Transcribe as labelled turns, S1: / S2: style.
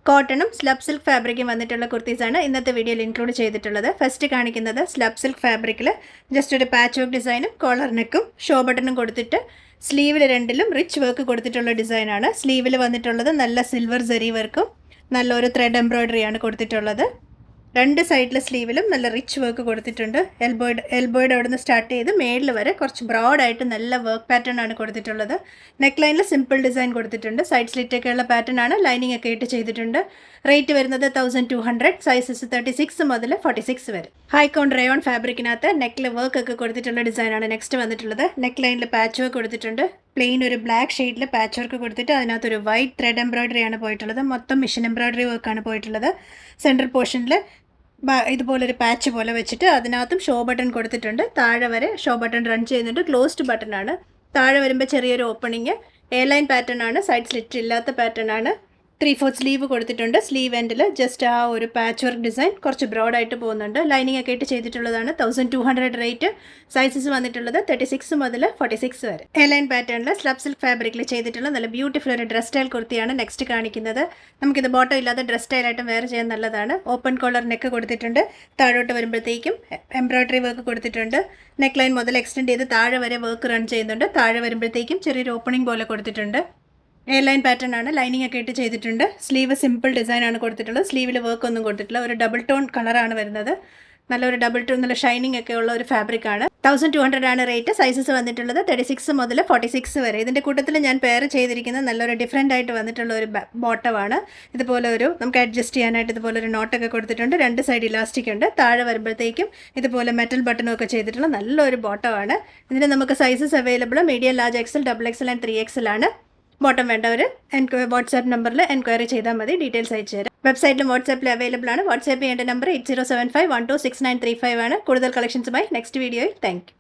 S1: കോട്ടണും slub silk ഫാബ്രിക്കും വന്നിട്ടുള്ള കുർത്തീസാണ് ഇന്നത്തെ വീഡിയോയിൽ ഇൻക്ലൂഡ് ചെയ്തിട്ടുള്ളത്. ഫസ്റ്റ് കാണിക്കുന്നത് സ്ലബ് സിൽക്ക് ഫാബ്രിക്കിൽ ജസ്റ്റ് ഒരു പാച്ച് വർക്ക് ഡിസൈനും കോളർ നെക്കും ഷോ ബട്ടണും കൊടുത്തിട്ട് സ്ലീവിൽ രണ്ടിലും റിച്ച് വർക്ക് കൊടുത്തിട്ടുള്ള ഡിസൈനാണ്. സ്ലീവിൽ വന്നിട്ടുള്ളത് നല്ല സിൽവർ സെറി വർക്കും നല്ലൊരു ത്രെഡ് എംബ്രോയ്ഡറിയാണ് കൊടുത്തിട്ടുള്ളത്. രണ്ട് സൈഡിലെ സ്ലീവിലും നല്ല റിച്ച് വർക്ക് കൊടുത്തിട്ടുണ്ട്. എൽബോയുടെ അവിടെ നിന്ന് സ്റ്റാർട്ട് ചെയ്ത് മേളിൽ വരെ കുറച്ച് ബ്രോഡായിട്ട് നല്ല വർക്ക് പാറ്റേൺ ആണ് കൊടുത്തിട്ടുള്ളത്. നെക്ക് ലൈനിൽ സിമ്പിൾ ഡിസൈൻ കൊടുത്തിട്ടുണ്ട്. സൈഡ് സ്ലിറ്റൊക്കെയുള്ള പാറ്റേൺ ആണ്. ലൈനിങ് ഒക്കെ ഇട്ട് ചെയ്തിട്ടുണ്ട്. റേറ്റ് വരുന്നത് 1200. സൈസസ് 36 മുതൽ 46 വരെ. ഹൈക്കോൺ റയോൺ ഫാബ്രിക്കിനകത്ത് നെക്കിൽ വർക്ക് ഒക്കെ കൊടുത്തിട്ടുള്ള ഡിസൈനാണ് നെക്സ്റ്റ് വന്നിട്ടുള്ളത്. നെക്ക് ലൈനിൽ പാച്ച് വർക്ക് കൊടുത്തിട്ടുണ്ട്. പ്ലെയിൻ ഒരു ബ്ലാക്ക് ഷെയ്ഡിൽ പാച്ച് വർക്ക് കൊടുത്തിട്ട് അതിനകത്തൊരു വൈറ്റ് ത്രെഡ് എംബ്രോയ്ഡറി ആണ് പോയിട്ടുള്ളത്. മൊത്തം മിഷൻ എംബ്രോയ്ഡറി വർക്കാണ് പോയിട്ടുള്ളത്. സെൻട്രൽ പോർഷനിൽ ഇതുപോലൊരു പാച്ച് പോലെ വെച്ചിട്ട് അതിനകത്തും ഷോ ബട്ടൺ കൊടുത്തിട്ടുണ്ട്. താഴെ വരെ ഷോ ബട്ടൺ റൺ ചെയ്യുന്നുണ്ട്. ക്ലോസ്ഡ് ബട്ടൺ ആണ്. താഴെ വരുമ്പോൾ ചെറിയൊരു ഓപ്പണിങ്. എ ലൈൻ പാറ്റേൺ ആണ്. സൈഡ് സ്ലിറ്റ് ഇല്ലാത്ത പാറ്റേൺ ആണ്. 3/4 സ്ലീവ് കൊടുത്തിട്ടുണ്ട്. സ്ലീവ് എൻഡിൽ ജസ്റ്റ് ആ ഒരു പാച്ച് വർക്ക് ഡിസൈൻ കുറച്ച് ബ്രോഡായിട്ട് പോകുന്നുണ്ട്. ലൈനിങ് ഒക്കെ ഇട്ട് ചെയ്തിട്ടുള്ളതാണ്. 1200 റേറ്റ്. സൈസസ് വന്നിട്ടുള്ളത് 36 മുതൽ 46 വരെ. എ ലൈൻ പാറ്റേണിൽ സ്ലബ് സിൽക്ക് ഫാബ്രിക്കിൽ ചെയ്തിട്ടുള്ള നല്ല ബ്യൂട്ടിഫുൾ ഒരു ഡ്രസ് സ്റ്റൈൽ കുർത്തിയാണ് നെക്സ്റ്റ് കാണിക്കുന്നത്. നമുക്കിത് ബോട്ടം ഇല്ലാതെ ഡ്രസ് സ്റ്റൈലായിട്ടും വെയർ ചെയ്യാൻ നല്ലതാണ്. ഓപ്പൺ കോളർ നെക്ക് കൊടുത്തിട്ടുണ്ട്. താഴോട്ട് വരുമ്പോഴത്തേക്കും എംബ്രോയ്ഡറി വർക്ക് കൊടുത്തിട്ടുണ്ട്. നെക്ക് ലൈൻ മുതൽ എക്സ്റ്റെൻഡ് ചെയ്ത് താഴെ വരെ വർക്ക് റൺ ചെയ്യുന്നുണ്ട്. താഴെ വരുമ്പോഴത്തേക്കും ചെറിയൊരു ഓപ്പണിംഗ് പോലെ കൊടുത്തിട്ടുണ്ട്. എ ലൈൻ പാറ്റേൺ ആണ്. ലൈനിങ് ഒക്കെ ഇട്ട് ചെയ്തിട്ടുണ്ട്. സ്ലീവ് സിമ്പിൾ ഡിസൈൻ ആണ് കൊടുത്തിട്ടുള്ളത്. സ്ലീവിൽ വർക്ക് ഒന്നും കൊടുത്തിട്ടില്ല. ഒരു ഡബിൾ ടോൺ കളറാണ് വരുന്നത്. നല്ലൊരു ഡബിൾ ടോൺ നല്ല ഷൈനിങ് ഒക്കെ ഉള്ള ഒരു ഫാബ്രിക് ആണ്. 1200 ആണ് റേറ്റ്. സൈസസ് വന്നിട്ടുള്ളത് 36 മുതൽ 46 വരെ. ഇതിൻ്റെ കൂട്ടത്തിൽ ഞാൻ പെയർ ചെയ്തിരിക്കുന്നത് നല്ലൊരു ഡിഫറെൻ്റ് ആയിട്ട് വന്നിട്ടുള്ള ഒരു ബോട്ടമാണ്. ഇതുപോലെ ഒരു നമുക്ക് അഡ്ജസ്റ്റ് ചെയ്യാനായിട്ട് ഇതുപോലെ ഒരു നോട്ടൊക്കെ കൊടുത്തിട്ടുണ്ട്. രണ്ട് സൈഡ് ഇലാസ്റ്റിക് ഉണ്ട്. താഴെ വരുമ്പോഴത്തേക്കും ഇതുപോലെ മെറ്റൽ ബട്ടണും ഒക്കെ ചെയ്തിട്ടുള്ള നല്ലൊരു ബോട്ടമാണ്. ഇതിന് നമുക്ക് sizes available medium, large XL, XXL and 3XL ആണ്. ബോട്ടം വേണ്ടവർ വാട്സാപ്പ് നമ്പറിൽ എൻക്വയറി ചെയ്താൽ മതി. ഡീറ്റെയിൽസ് അയച്ചു തരാം. വെബ്സൈറ്റിലും വാട്സാപ്പിൽ അവൈലബിൾ ആണ്. വാട്സാപ്പ് ചെയ്യേണ്ട നമ്പർ 8075126935 ആണ്. കൂടുതൽ കളക്ഷൻസുമായി നെക്സ്റ്റ് വീഡിയോയിൽ. Thank you.